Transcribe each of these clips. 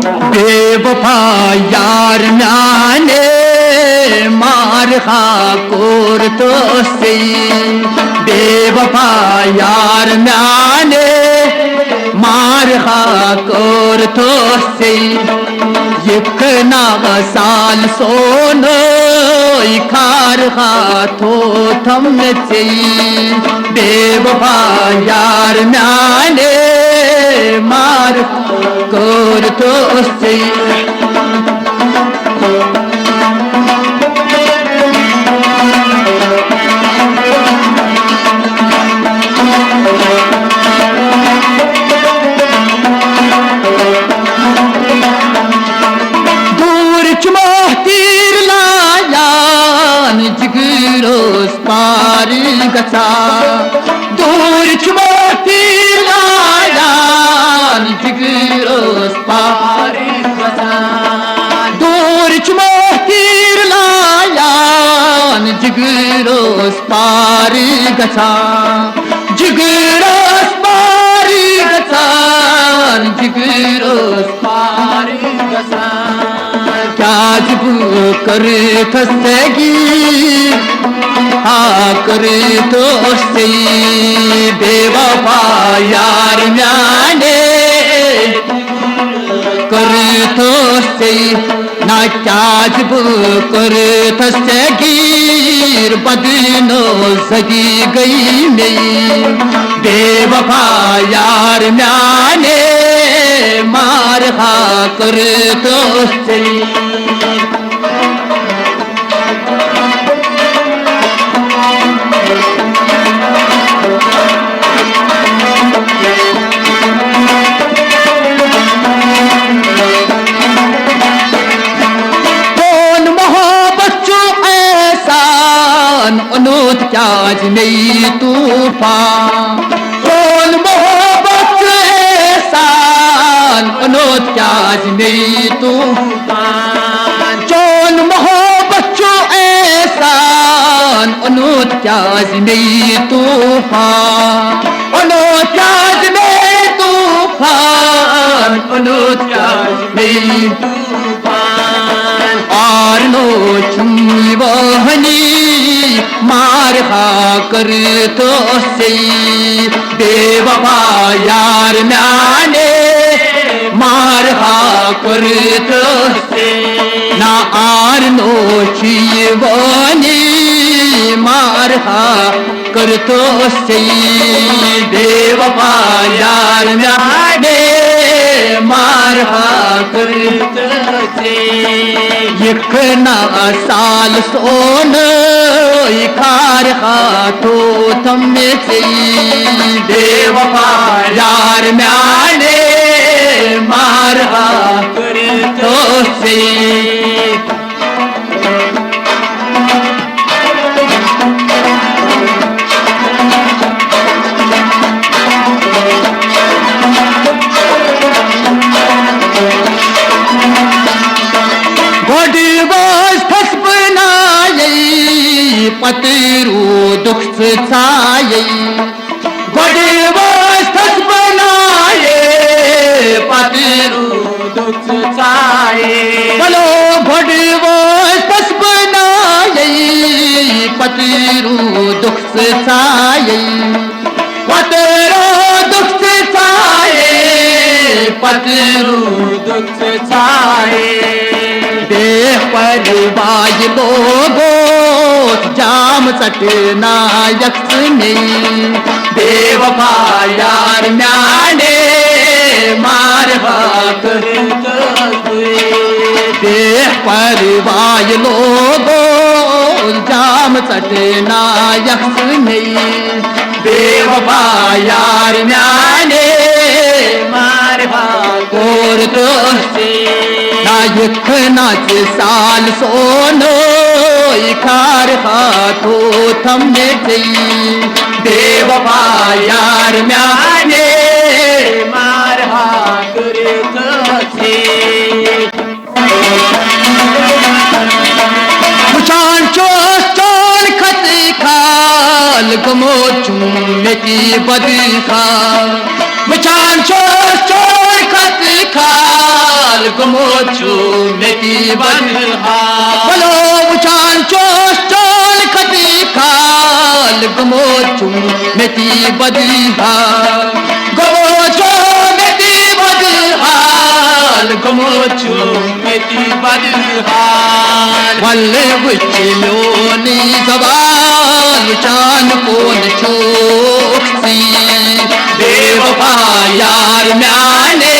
बेवफा यार म्याने मार खा कोर तो सही बेवफा यार म्याने मार खा कोर तो सही यकना साल सोनो खार खा थो थम सही बेवफा यार म्याने मार कोर तो सही जिगरोस पार गचा दूर छुमो तीर लायान जिगरोस पार गचा दूर छुमो तीर लायान जिगरोस पार गचा जिगरोस पार गचा जिगरोस पार गचा क्या जब कर थसगी करे तो सही बेवफा यार म्याने करे तो सही ना क्या जब करे थसगीर बदनो सगी गई नहीं बेवफा यार म्याने मार खा करे तो सही अनुत क्याज नहीं तूफान कौन मोहब्बत एहसान अनुत क्याज नहीं तूफान कौन मोहब्बत एहसान अनुत क्याज नहीं तूफान अनुत क्याज नहीं तूफान अनुत क्याज नहीं तूफान और नो छुई वहनी मार खा कर तो सही बेवफा यार म्याने मार खा कर तो सही ना आर नो चीवनी मार खा कर तो सही बेवफा यार म्याने मार खा कर तो सही यकना साल सोन खार खा तो थम सही बेवफा यार म्याने मार खा कर तो सही पतेरू दुख छाये बड़े वस्तस बनाए पतेरू दुख छाये बोलो बड़े वस्तस बनाए पतेरू दुख छाये पतेरू दुख छाये पतेरू दुख छाये बेपरवाह लोगो जाम सटना यक्ष नहीं बेवफा यार म्याने मार भाग बेपरवाह लोगो जाम सटना यक्ष नहीं बेवफा यार म्याने मार भाग और तो नायक नाच साल सोनो खार हाथो थमने चाहिए बेवफा यार म्याने मार हाथ रे मुचान चोस चोर खत खाल गमो चूमे की बदी खाल मुचान चोस चोर खत खाल गमोचू मेती बदहा बोलो उचान चोस चोल खती खाल गमोचू मेती बदहा गमोचो मेती बदहाल गमोचू मेती बदहाल वल्ले बुच्चिलोनी जबाल उचान कोन चोक्सी बेवफा यार म्याने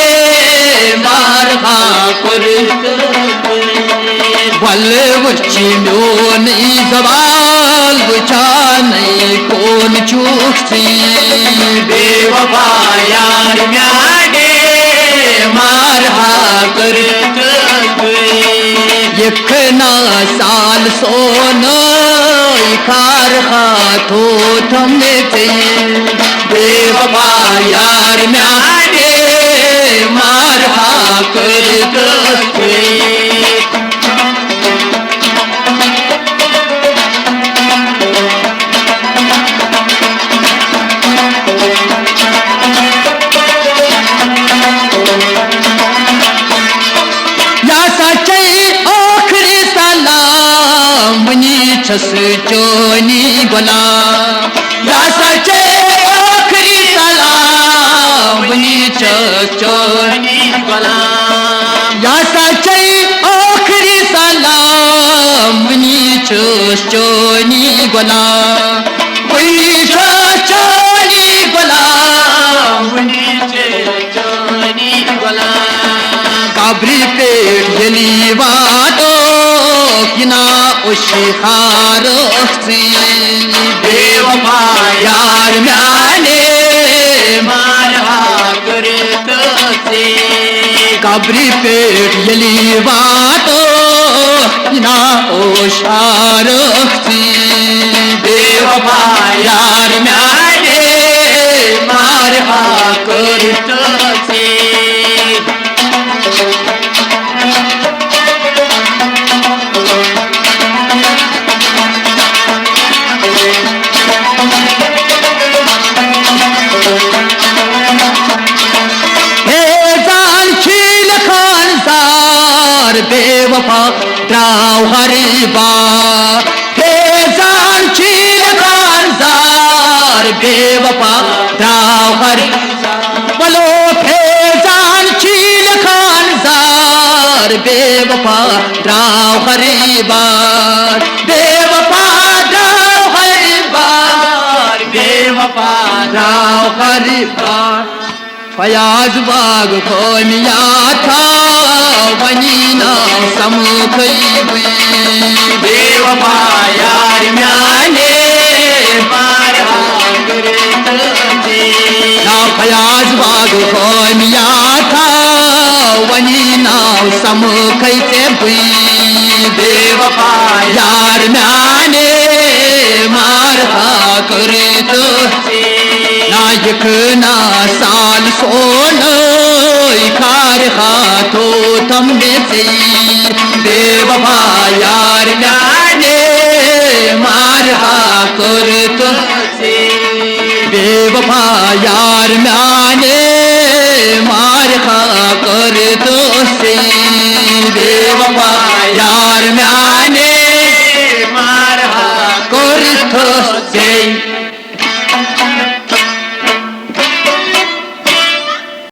मारहा कुर्त वल्ले बुच्चिलोनी जबाल उचान कोन चोक्सी बेवफा यार म्याने मारहा कुर्त यखना साल सोनो कार हाथो थमे थे बेवफा यार म्याने मारहा कुर्त छस चोनी गोला या सचे आखरी सलाम बनी छस चोनी गोला या सचे आखरी सलाम बनी छस चोनी गोला बनी छस चोनी गोला बनी छस चोनी गोला काबरी पेट जली वाटो किना उशिखार से बेवफा यार म्याने मारहा कुर्त से काबरी पेट यली वाटो किना उशार से बेवफा यार म्याने मारहा कुर्त से बेवफा त्राव हरिबा फेजान चील खानदार बेवफा त्राव हरि बोलो फेजान चील खानदार बेवफा त्राव हरिबार बेवफा त्राव हरिबार बेवफा त्राव हरिबार फयाज बाग खोमिया था बनी ना समुखई हुई बेवफा यार म्याने मारहा कुर्त से ना फयाज बाग खोमिया था बनी ना समुखई से हुई बेवफा यार म्याने मारहा कुर्त से नायक ना साल सोनो कार हाथो थमने से